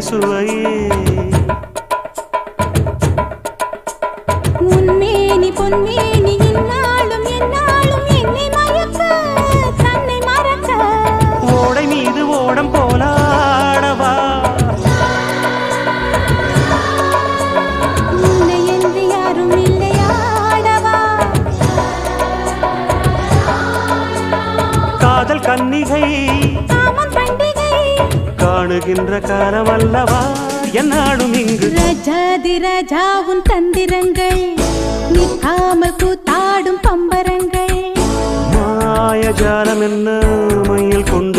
சுவையே உன்மேனி பொன்மேனி இந்நாளும் எந்நாளும் என்னை மயக்க தன்னை மறக்க ஓடை மீது ஓடம் போலாடவா உன்னை என்று யாரும் இல்லையாடவா காதல் கன்னிகை காமம் பண்டிகை காணுகின்ற காலம் அல்லவா என்னாடும் இங்கு ரஜாதி ராஜா உன் தந்திரங்கள் நிற்காமல் கூத்தாடும் பம்பரங்கள் மாயஜாலம் என்ன மையில் கொண்டு